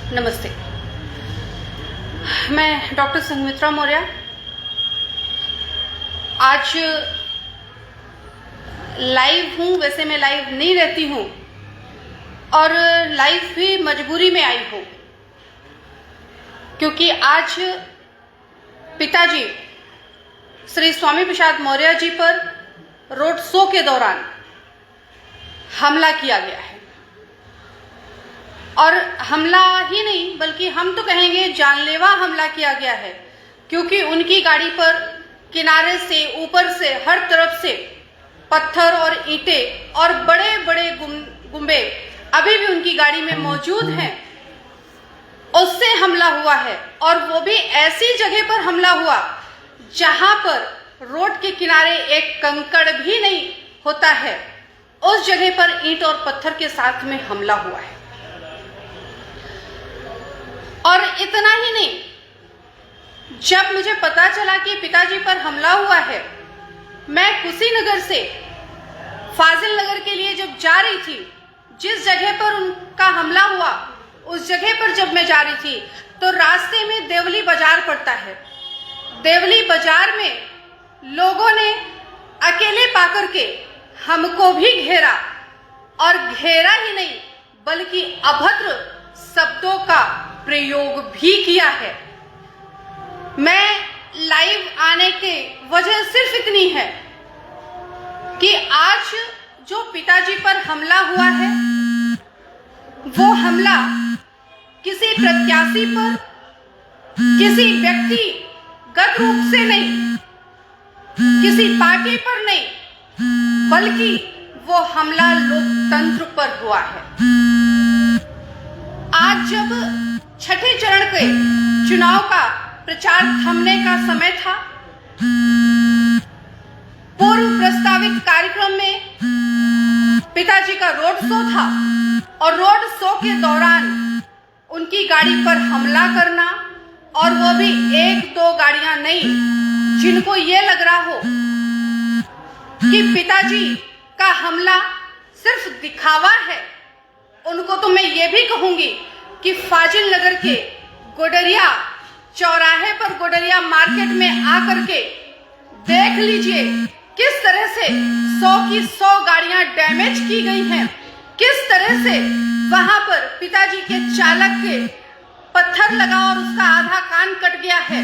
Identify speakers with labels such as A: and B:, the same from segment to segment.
A: नमस्ते, मैं डॉक्टर संघमित्रा मौर्य। आज लाइव हूँ, वैसे मैं लाइव नहीं रहती हूँ और लाइव भी मजबूरी में आई हूँ, क्योंकि आज पिताजी श्री स्वामी प्रसाद मौर्य जी पर रोड शो के दौरान हमला किया गया है। और हमला ही नहीं बल्कि हम तो कहेंगे जानलेवा हमला किया गया है, क्योंकि उनकी गाड़ी पर किनारे से, ऊपर से, हर तरफ से पत्थर और ईंटें और बड़े बड़े गुम्बे अभी भी उनकी गाड़ी में मौजूद हैं। उससे हमला हुआ है और वो भी ऐसी जगह पर हमला हुआ जहां पर रोड के किनारे एक कंकड़ भी नहीं होता है। उस जगह पर ईंट और पत्थर के साथ में हमला हुआ है। और इतना ही नहीं, जब मुझे पता चला कि पिताजी पर हमला हुआ है, मैं कुशीनगर से फाजिल नगर के लिए जब जा रही थी, जिस जगह पर उनका हमला हुआ उस जगह पर जब मैं जा रही थी तो रास्ते में देवली बाजार पड़ता है। देवली बाजार में लोगों ने अकेले पाकर के हमको भी घेरा, और घेरा ही नहीं बल्कि अभद्र शब्दों का प्रयोग भी किया है। मैं लाइव आने की वजह सिर्फ इतनी है कि आज जो पिताजी पर हमला हुआ है, वो हमला किसी प्रत्याशी पर, किसी व्यक्तिगत रूप से नहीं, किसी पार्टी पर नहीं, बल्कि वो हमला लोकतंत्र पर हुआ है। आज जब छठे चरण के चुनाव का प्रचार थमने का समय था, पूर्व प्रस्तावित कार्यक्रम में पिताजी का रोड शो था और रोड शो के दौरान उनकी गाड़ी पर हमला करना, और वो भी एक दो गाड़ियां नहीं, जिनको ये लग रहा हो कि पिताजी का हमला सिर्फ दिखावा है, उनको तो मैं ये भी कहूंगी कि फाजिल नगर के गोडरिया चौराहे पर, गोडरिया मार्केट में आकर के देख लीजिए किस तरह से 100 की 100 गाड़ियां डैमेज की गई हैं, किस तरह से वहां पर पिताजी के चालक के पत्थर लगा और उसका आधा कान कट गया है,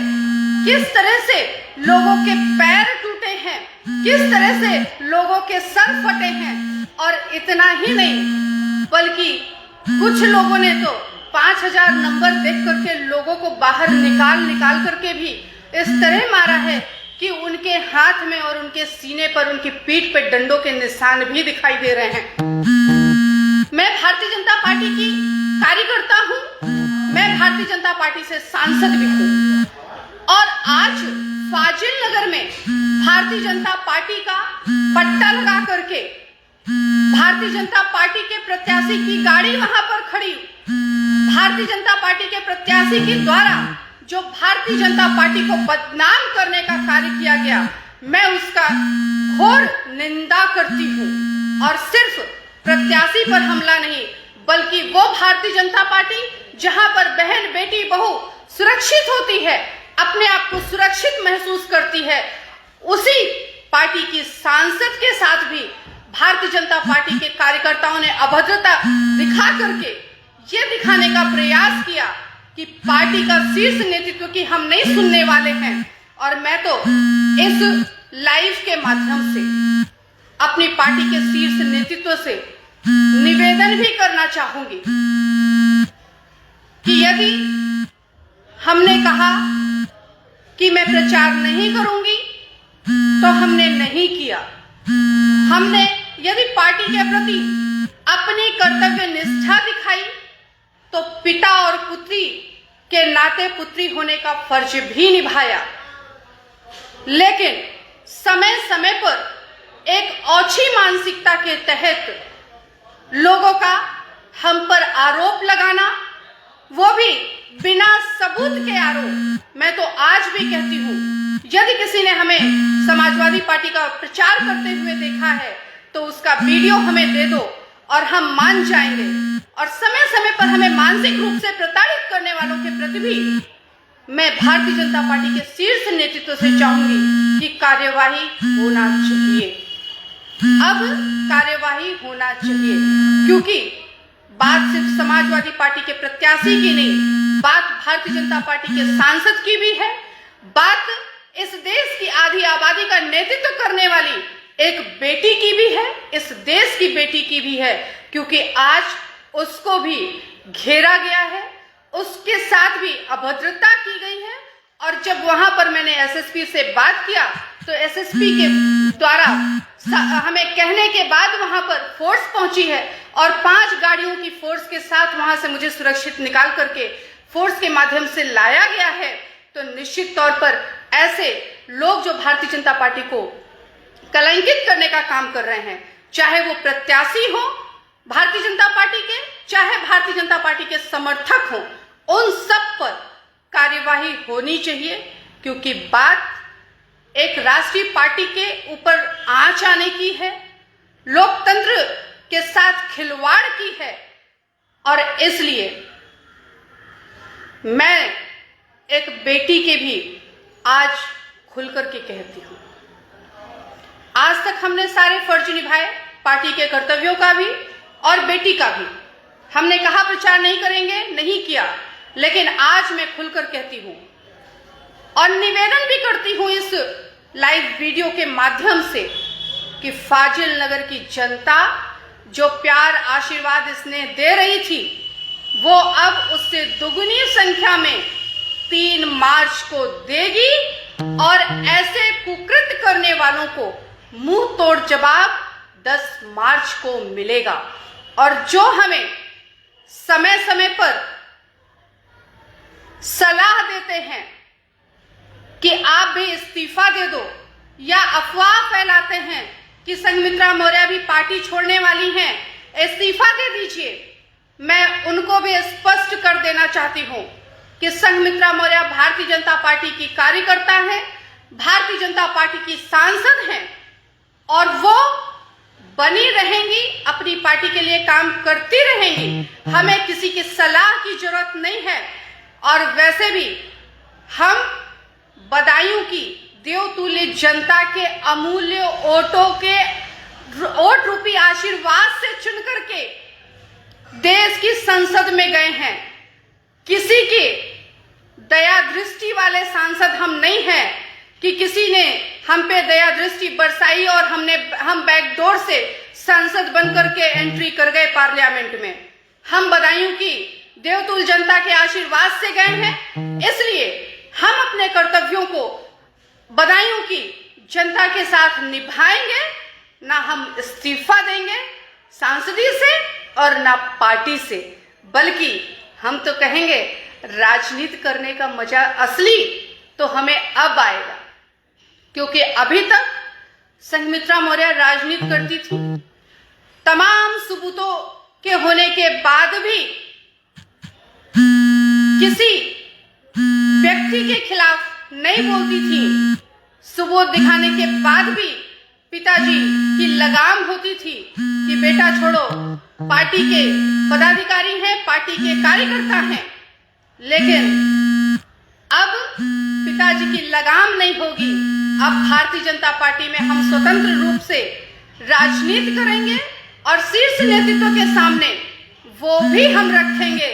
A: किस तरह से लोगों के पैर टूटे हैं, किस तरह से लोगों के सर फटे हैं। और इतना ही नहीं बल्कि कुछ लोगों ने तो 5000 नंबर देख करके लोगों को बाहर निकाल करके भी इस तरह मारा है कि उनके हाथ में और उनके सीने पर, उनकी पीठ पर डंडों के निशान भी दिखाई दे रहे हैं। मैं भारतीय जनता पार्टी की कार्यकर्ता हूं, मैं भारतीय जनता पार्टी से सांसद भी हूं, और आज फाजिल नगर में भारतीय जनता पार्टी का पट्टा लगा करके भारतीय जनता पार्टी के प्रत्याशी की गाड़ी वहां पर खड़ी, भारतीय जनता पार्टी के प्रत्याशी के द्वारा जो भारतीय जनता पार्टी को बदनाम करने का कार्य किया गया, मैं उसका घोर निंदा करती हूं। और सिर्फ प्रत्याशी पर हमला नहीं बल्कि वो भारतीय जनता पार्टी जहां पर बहन, बेटी, बहू सुरक्षित होती है, अपने आप को सुरक्षित महसूस करती है, उसी पार्टी की सांसद के साथ भी भारतीय जनता पार्टी के कार्यकर्ताओं ने अभद्रता दिखा करके ये दिखाने का प्रयास किया कि पार्टी का शीर्ष नेतृत्व की हम नहीं सुनने वाले हैं। और मैं तो इस लाइव के माध्यम से अपनी पार्टी के शीर्ष नेतृत्व से निवेदन भी करना चाहूंगी कि यदि हमने कहा कि मैं प्रचार नहीं करूंगी तो हमने नहीं किया। हमने यदि पार्टी के प्रति अपनी कर्तव्य निष्ठा दिखाई तो पिता और पुत्री के नाते पुत्री होने का फर्ज भी निभाया। लेकिन समय समय पर एक औछी मानसिकता के तहत लोगों का हम पर आरोप लगाना, वो भी बिना सबूत के आरोप। मैं तो आज भी कहती हूँ, यदि किसी ने हमें समाजवादी पार्टी का प्रचार करते हुए देखा है तो उसका वीडियो हमें दे दो और हम मान जाएंगे और समय समय पर हमें मानसिक रूप से प्रताड़ित करने वालों के प्रति भी मैं भारतीय जनता पार्टी के शीर्ष नेतृत्व से चाहूंगी कि कार्यवाही होना चाहिए। अब कार्यवाही होना चाहिए, क्योंकि बात सिर्फ समाजवादी पार्टी के प्रत्याशी की नहीं, बात भारतीय जनता पार्टी के सांसद की भी है, बात इस देश की आधी आबादी का नेतृत्व करने वाली एक बेटी की भी है, इस देश की बेटी की भी है, क्योंकि आज उसको भी घेरा गया है, उसके साथ भी अभद्रता की गई है। और जब वहां पर मैंने एसएसपी से बात किया तो एसएसपी के द्वारा हमें कहने के बाद वहां पर फोर्स पहुंची है और 5 गाड़ियों की फोर्स के साथ वहां से मुझे सुरक्षित निकाल करके फोर्स के माध्यम से लाया गया है। तो निश्चित तौर पर ऐसे लोग जो भारतीय जनता पार्टी को कलंकित करने का काम कर रहे हैं, चाहे वो प्रत्याशी हो भारतीय जनता पार्टी के, चाहे भारतीय जनता पार्टी के समर्थक हो, उन सब पर कार्यवाही होनी चाहिए। क्योंकि बात एक राष्ट्रीय पार्टी के ऊपर आंच आने की है, लोकतंत्र के साथ खिलवाड़ की है। और इसलिए मैं एक बेटी के भी आज खुलकर के कहती हूं, आज तक हमने सारे फर्ज निभाए, पार्टी के कर्तव्यों का भी और बेटी का भी। हमने कहा प्रचार नहीं करेंगे, नहीं किया, लेकिन आज मैं खुलकर कहती हूं और निवेदन भी करती हूं इस लाइव वीडियो के माध्यम से कि फाजिल नगर की जनता जो प्यार आशीर्वाद स्नेह दे रही थी, वो अब उससे दुगनी संख्या में 3 मार्च को देगी और ऐसे कुकृत्य करने वालों को मुंह तोड़ जवाब 10 मार्च को मिलेगा। और जो हमें समय समय पर सलाह देते हैं कि आप भी इस्तीफा दे दो, या अफवाह फैलाते हैं कि संघमित्रा मौर्य भी पार्टी छोड़ने वाली हैं, इस्तीफा दे दीजिए, मैं उनको भी स्पष्ट कर देना चाहती हूं कि संघमित्रा मौर्य भारतीय जनता पार्टी की कार्यकर्ता है, भारतीय जनता पार्टी की सांसद हैं और वो बनी रहेंगी, अपनी पार्टी के लिए काम करती रहेंगी। हमें किसी की सलाह की जरूरत नहीं है। और वैसे भी हम बदायूं की देवतुल्य जनता के अमूल्य वोट रूपी आशीर्वाद से चुन करके देश की संसद में गए हैं। किसी की दया दृष्टि वाले सांसद हम नहीं हैं कि किसी ने हम पे दया दृष्टि बरसाई और हम बैकडोर से सांसद बनकर के एंट्री कर गए पार्लियामेंट में। हम बदायूं की देवतुल्य जनता के आशीर्वाद से गए हैं, इसलिए हम अपने कर्तव्यों को बदायूं की जनता के साथ निभाएंगे। ना हम इस्तीफा देंगे सांसदी से और ना पार्टी से, बल्कि हम तो कहेंगे राजनीति करने का मजा असली तो हमें अब आएगा। क्योंकि अभी तक संघमित्रा मौर्य राजनीति करती थी, तमाम सबूतों के होने के बाद भी किसी व्यक्ति के खिलाफ नहीं बोलती थी, सबूत दिखाने के बाद भी पिताजी की लगाम होती थी कि बेटा छोड़ो, पार्टी के पदाधिकारी हैं, पार्टी के कार्यकर्ता हैं। लेकिन अब पिताजी की लगाम नहीं होगी। अब भारतीय जनता पार्टी में हम स्वतंत्र रूप से राजनीति करेंगे और शीर्ष नेतृत्व के सामने वो भी हम रखेंगे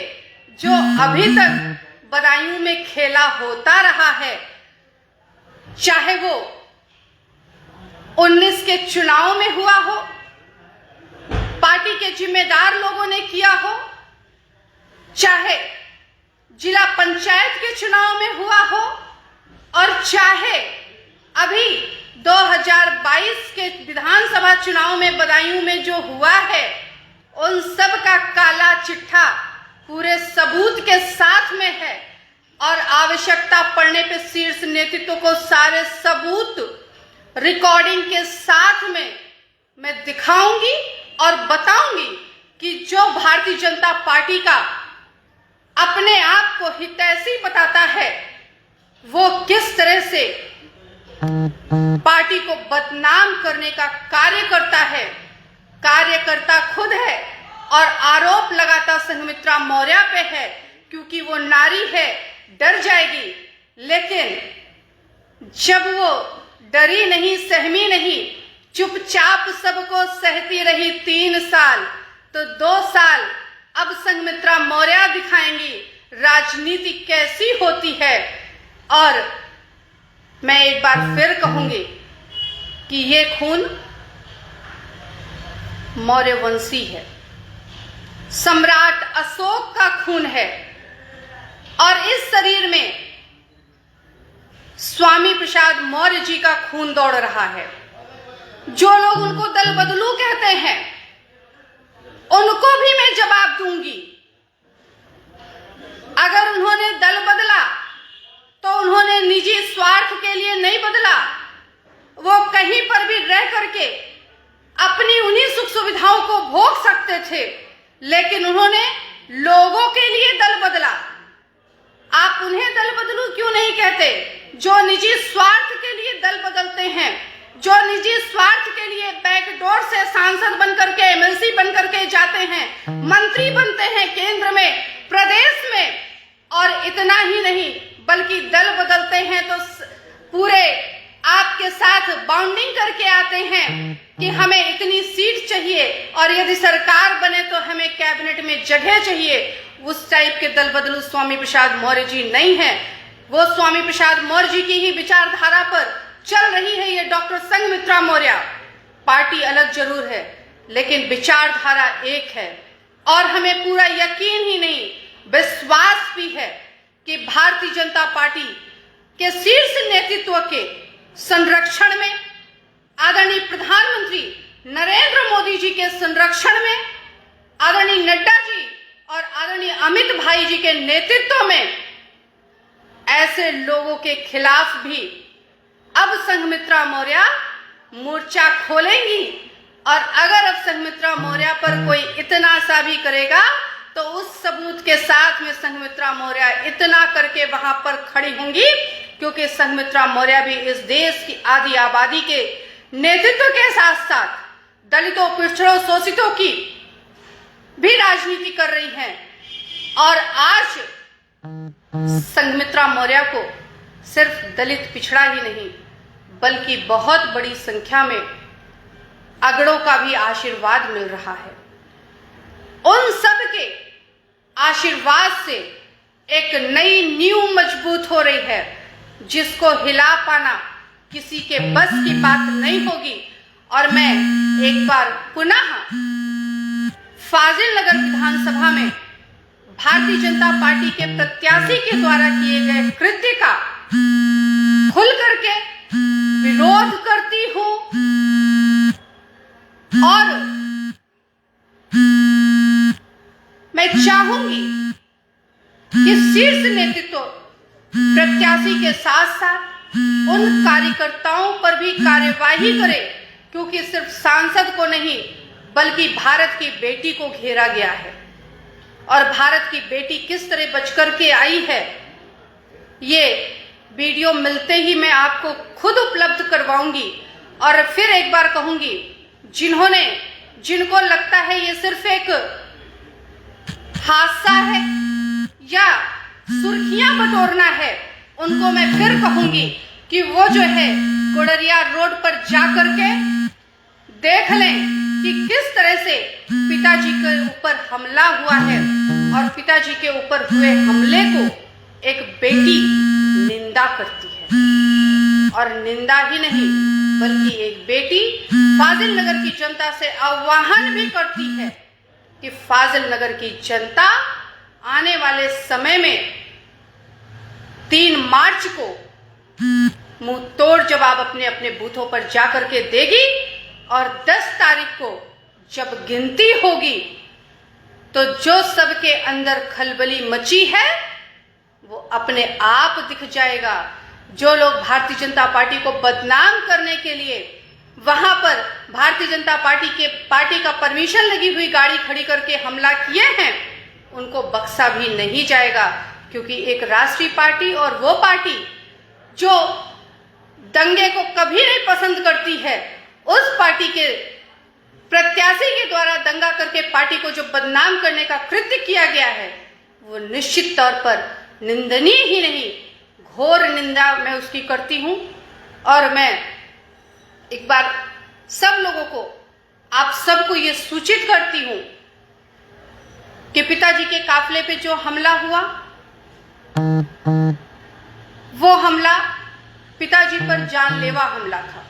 A: जो अभी तक बदायूं में खेला होता रहा है, चाहे वो 19 के चुनाव में हुआ हो, पार्टी के जिम्मेदार लोगों ने किया हो, चाहे जिला पंचायत के चुनाव में हुआ हो, और चाहे अभी 2022 के विधानसभा चुनाव में बदायूं में जो हुआ है, उन सब का काला चिट्ठा पूरे सबूत के साथ में है। और आवश्यकता पड़ने पे शीर्ष नेतृत्व को सारे सबूत रिकॉर्डिंग के साथ में मैं दिखाऊंगी और बताऊंगी कि जो भारतीय जनता पार्टी का अपने आप को हितैषी बताता है, वो किस तरह से पार्टी को बदनाम करने का कार्य करता है। कार्यकर्ता खुद है, और आरोप लगाता संघमित्रा मौर्य पे है, क्योंकि वो नारी है, डर जाएगी। लेकिन जब वो डरी नहीं, सहमी नहीं, चुपचाप सबको सहती रही 3 साल, तो 2 साल अब संघमित्रा मौर्य दिखाएंगी राजनीति कैसी होती है। और मैं एक बार फिर कहूंगी कि ये खून मौर्यवंशी है, सम्राट अशोक का खून है, और इस शरीर में स्वामी प्रसाद मौर्य जी का खून दौड़ रहा है। जो लोग उनको दल बदलू कहते हैं, उनको भी मैं जवाब दूंगी। अगर उन्होंने दल बदला तो उन्होंने निजी स्वार्थ के लिए नहीं बदला, वो कहीं पर भी रह करके अपनी उन्हीं सुख सुविधाओं को भोग सकते थे, लेकिन उन्होंने लोगों के लिए दल बदला। आप उन्हें दल बदलू क्यों नहीं कहते, जो निजी स्वार्थ के लिए दल बदलते हैं, जो निजी स्वार्थ के लिए बैकडोर से सांसद बनकर के, एमएलसी बनकर के जाते हैं, मंत्री बनते हैं केंद्र में, प्रदेश में, और इतना ही नहीं बल्कि दल बदलते हैं तो पूरे आपके साथ बाउंडिंग करके आते हैं कि हमें इतनी सीट चाहिए और यदि सरकार बने तो हमें कैबिनेट में जगह चाहिए। उस टाइप के दल बदलू स्वामी प्रसाद मौर्य जी नहीं है। वो स्वामी प्रसाद मौर्य जी की ही विचारधारा पर चल रही है ये डॉक्टर संघमित्रा मौर्य। पार्टी अलग जरूर है, लेकिन विचारधारा एक है, और हमें पूरा यकीन ही नहीं, विश्वास भी है कि भारतीय जनता पार्टी के शीर्ष नेतृत्व के संरक्षण में, आदरणीय प्रधानमंत्री नरेंद्र मोदी जी के संरक्षण में, आदरणीय नड्डा जी और आदरणीय अमित भाई जी के नेतृत्व में ऐसे लोगों के खिलाफ भी अब संघमित्रा मौर्य मोर्चा खोलेंगी। और अगर अब संघमित्रा मौर्य पर कोई इतना सा भी करेगा तो उस सबूत के साथ में संघमित्रा मौर्य इतना करके वहां पर खड़ी होंगी, क्योंकि संघमित्रा मौर्य भी इस देश की आधी आबादी के नेतृत्व के साथ साथ दलितों, पिछड़ों, शोषितों की भी राजनीति कर रही हैं। और आज संघमित्रा मौर्य को सिर्फ दलित पिछड़ा ही नहीं बल्कि बहुत बड़ी संख्या में अगड़ों का भी आशीर्वाद मिल रहा है। उन सब के आशीर्वाद से एक नई नींव मजबूत हो रही है, जिसको हिला पाना किसी के बस की बात नहीं होगी। और मैं एक बार पुनः फाजिल नगर विधानसभा में भारतीय जनता पार्टी के प्रत्याशी के द्वारा किए गए कृत्य का खुल करके विरोध करती हूं, और मैं चाहूंगी कि शीर्ष नेतृत्व प्रत्याशी के साथ साथ उन कार्यकर्ताओं पर भी कार्यवाही करे, क्योंकि सिर्फ सांसद को नहीं बल्कि भारत की बेटी को घेरा गया है। और भारत की बेटी किस तरह बच करके आई है, ये वीडियो मिलते ही मैं आपको खुद उपलब्ध करवाऊंगी। और फिर एक बार कहूंगी, जिनको लगता है ये सिर्फ एक हादसा है या सुर्खियां बटोरना है, उनको मैं फिर कहूंगी कि वो जो है गुडरिया रोड पर जाकर के देख लें कि किस तरह से पिताजी के ऊपर हमला हुआ है, और पिताजी के ऊपर हुए हमले को एक बेटी निंदा करती है। और निंदा ही नहीं बल्कि एक बेटी फाजिल नगर की जनता से आह्वान भी करती है कि फाजिल नगर की जनता आने वाले समय में 3 मार्च को मुंह तोड़ जवाब अपने अपने बूथों पर जाकर के देगी। और 10 तारीख को जब गिनती होगी तो जो सबके अंदर खलबली मची है वो अपने आप दिख जाएगा। जो लोग भारतीय जनता पार्टी को बदनाम करने के लिए वहां पर भारतीय जनता पार्टी का परमिशन लगी हुई गाड़ी खड़ी करके हमला किए हैं, उनको बख्शा भी नहीं जाएगा। क्योंकि एक राष्ट्रीय पार्टी और वो पार्टी जो दंगे को कभी नहीं पसंद करती है, उस पार्टी के प्रत्याशी के द्वारा दंगा करके पार्टी को जो बदनाम करने का कृत्य किया गया है, वो निश्चित तौर पर निंदनीय ही नहीं, घोर निंदा मैं उसकी करती हूं। और मैं एक बार सब लोगों को, आप सबको ये सूचित करती हूं कि पिताजी के काफिले पे जो हमला हुआ, वो हमला पिताजी पर जानलेवा हमला था,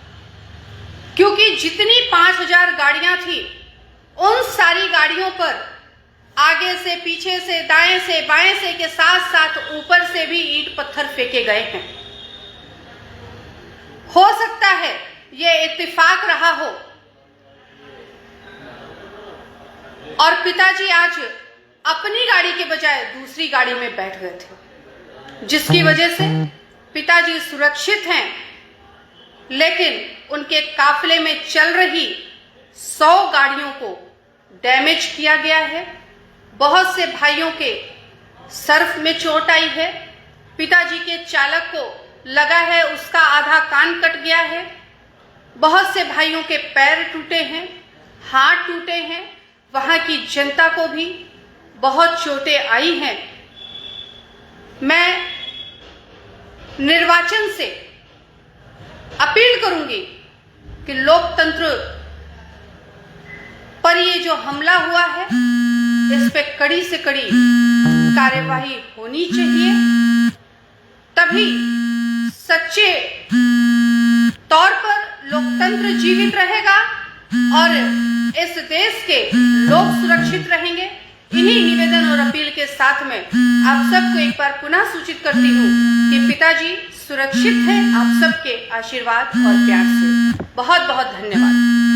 A: क्योंकि जितनी 5000 गाड़ियां थी, उन सारी गाड़ियों पर आगे से, पीछे से, दाएं से, बाएं से के साथ साथ ऊपर से भी ईंट पत्थर फेंके गए हैं। हो सकता है ये इत्तेफाक रहा हो और पिताजी आज अपनी गाड़ी के बजाय दूसरी गाड़ी में बैठ गए थे, जिसकी वजह से पिताजी सुरक्षित हैं, लेकिन उनके काफिले में चल रही 100 गाड़ियों को डैमेज किया गया है। बहुत से भाइयों के सर्फ में चोट आई है। पिताजी के चालक को लगा है उसका आधा कान कट गया है। बहुत से भाइयों के पैर टूटे हैं, हाथ टूटे हैं। वहां की जनता को भी बहुत चोटें आई हैं। मैं निर्वाचन से अपील करूंगी कि लोकतंत्र पर ये जो हमला हुआ है, इस पे कड़ी से कड़ी कार्यवाही होनी चाहिए, तभी सच्चे तौर पर लोकतंत्र जीवित रहेगा और इस देश के लोग सुरक्षित रहेंगे। इन्हीं निवेदन और अपील के साथ में आप सबको एक बार पुनः सूचित करती हूँ कि पिताजी सुरक्षित हैं, आप सबके आशीर्वाद और प्यार से। बहुत बहुत धन्यवाद।